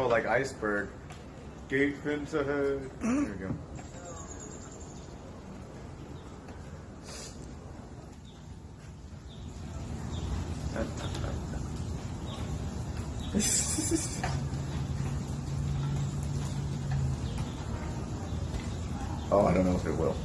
Oh, like iceberg. Gate pins ahead. There we go. Oh, I don't know if it will.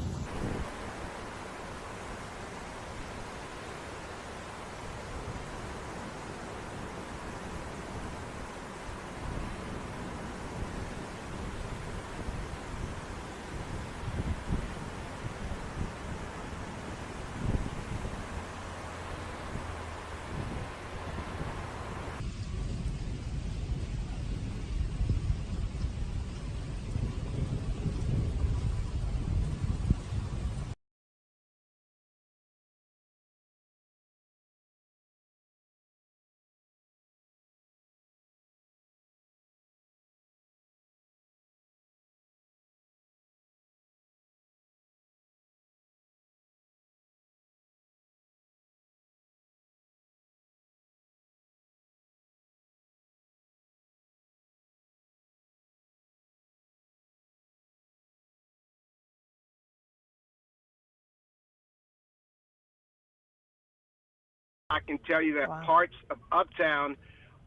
I can tell you that parts of Uptown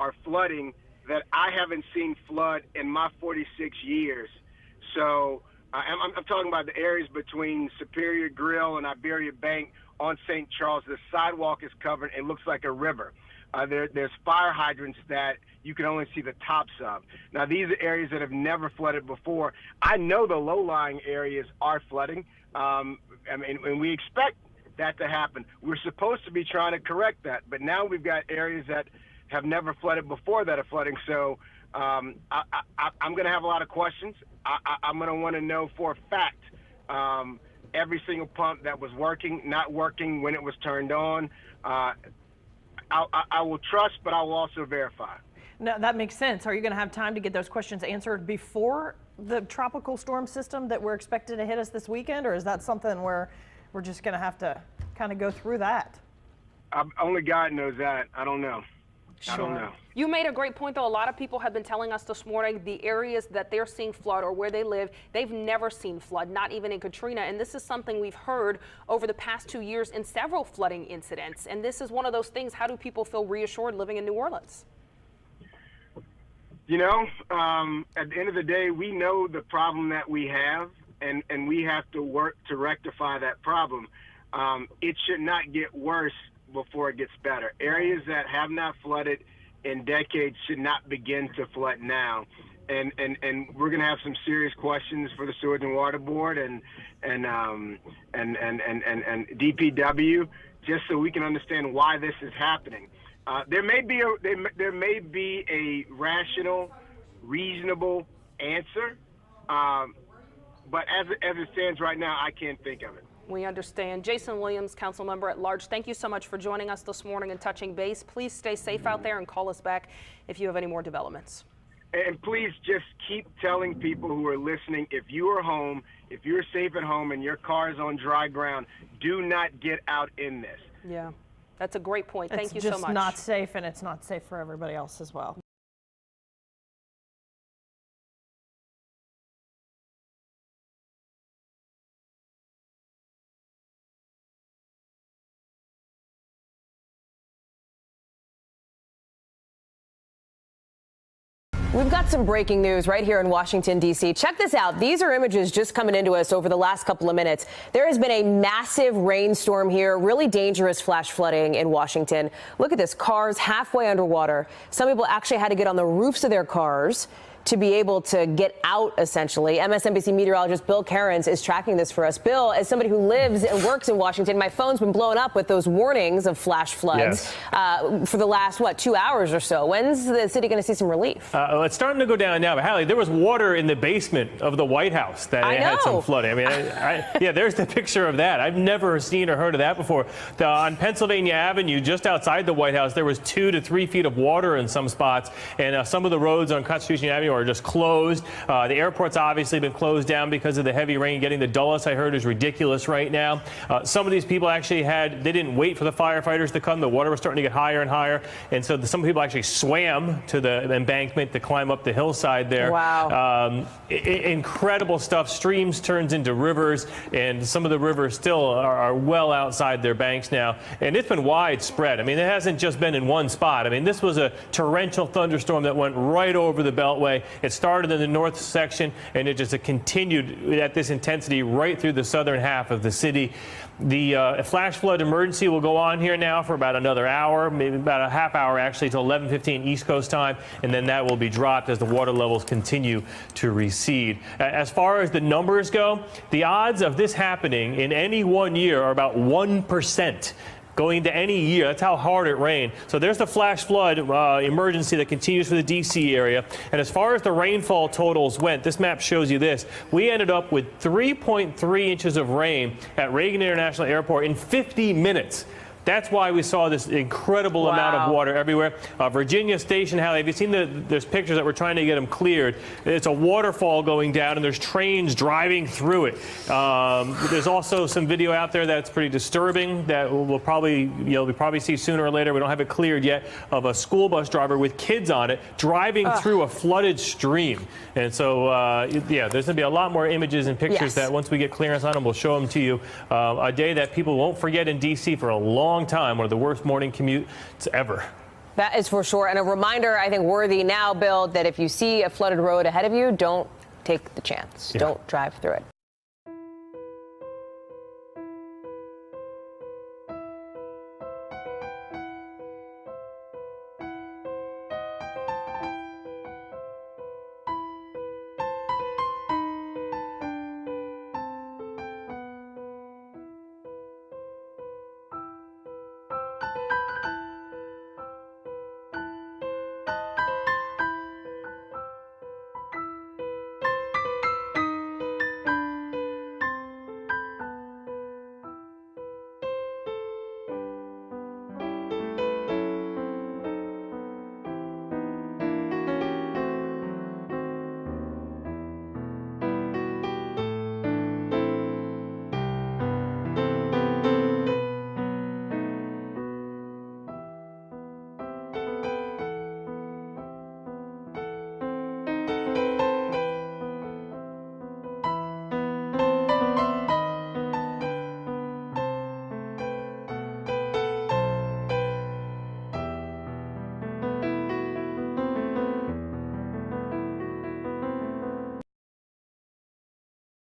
are flooding that I haven't seen flood in my 46 years. So I'm talking about the areas between Superior Grill and Iberia Bank on St. Charles. The sidewalk is covered. It looks like a river. There's fire hydrants that you can only see the tops of. Now, these are areas that have never flooded before. I know the low-lying areas are flooding, and we expect that to happen. We're supposed to be trying to correct that, but now we've got areas that have never flooded before that are flooding. So I'm going to have a lot of questions. I'm going to want to know for a fact every single pump that was working, not working, when it was turned on. I will trust, but I will also verify. No, that makes sense. Are you going to have time to get those questions answered before the tropical storm system that we're expected to hit us this weekend, or is that something where we're just going to have to kind of go through that? Only God knows that. I don't know. Sure. I don't know. You made a great point, though. A lot of people have been telling us this morning the areas that they're seeing flood or where they live, they've never seen flood, not even in Katrina. And this is something we've heard over the past 2 years in several flooding incidents. And this is one of those things. How do people feel reassured living in New Orleans? You know, at the end of the day, we know the problem that we have, and we have to work to rectify that problem. It should not get worse before it gets better. Areas that have not flooded in decades should not begin to flood now. And we're going to have some serious questions for the Sewage and Water Board and DPW, just so we can understand why this is happening. There may be a rational, reasonable answer, but as it stands right now, I can't think of it. We understand. Jason Williams, council member at large, thank you so much for joining us this morning and touching base. Please stay safe out there and call us back if you have any more developments. And please just keep telling people who are listening, if you are home, if you're safe at home and your car is on dry ground, do not get out in this. Yeah, that's a great point. Thank you so much. It's just not safe, and it's not safe for everybody else as well. We've got some breaking news right here in Washington, D.C. Check this out. These are images just coming into us over the last couple of minutes. There has been a massive rainstorm here, really dangerous flash flooding in Washington. Look at this, cars halfway underwater. Some people actually had to get on the roofs of their cars to be able to get out, essentially. MSNBC meteorologist Bill Cairns is tracking this for us. Bill, as somebody who lives and works in Washington, my phone's been blowing up with those warnings of flash floods for the last, 2 hours or so. When's the city going to see some relief? It's starting to go down now. But, Hallie, there was water in the basement of the White House that had some flooding. I mean, yeah, there's the picture of that. I've never seen or heard of that before. On Pennsylvania Avenue, just outside the White House, there was 2 to 3 feet of water in some spots, and some of the roads on Constitution Avenue or just closed. The airport's obviously been closed down because of the heavy rain. Getting to Dulles, I heard, is ridiculous right now. Some of these people actually they didn't wait for the firefighters to come. The water was starting to get higher and higher. And so some people actually swam to the embankment to climb up the hillside there. Wow. Incredible stuff. Streams turns into rivers, and some of the rivers still are well outside their banks now. And it's been widespread. I mean, it hasn't just been in one spot. I mean, this was a torrential thunderstorm that went right over the Beltway. It started in the north section, and it just continued at this intensity right through the southern half of the city. The flash flood emergency will go on here now for about another hour, maybe about a half hour actually, till 11:15 East Coast time, and then that will be dropped as the water levels continue to recede. As far as the numbers go, the odds of this happening in any one year are about 1%. Going into any year. That's how hard it rained. So there's the flash flood emergency that continues for the D.C. area. And as far as the rainfall totals went, this map shows you this. We ended up with 3.3 inches of rain at Reagan International Airport in 50 minutes. That's why we saw this incredible amount of water everywhere. Virginia Station, Hallie, have you seen there's pictures that we're trying to get them cleared? It's a waterfall going down, and there's trains driving through it. There's also some video out there that's pretty disturbing that we'll probably see sooner or later. We don't have it cleared yet, of a school bus driver with kids on it driving through a flooded stream. And so, yeah, there's going to be a lot more images and pictures that once we get clearance on them, we'll show them to you. A day that people won't forget in D.C. for a long time, one of the worst morning commutes ever. That is for sure. And a reminder, I think, worthy now, Bill, that if you see a flooded road ahead of you, don't take the chance. Don't drive through it.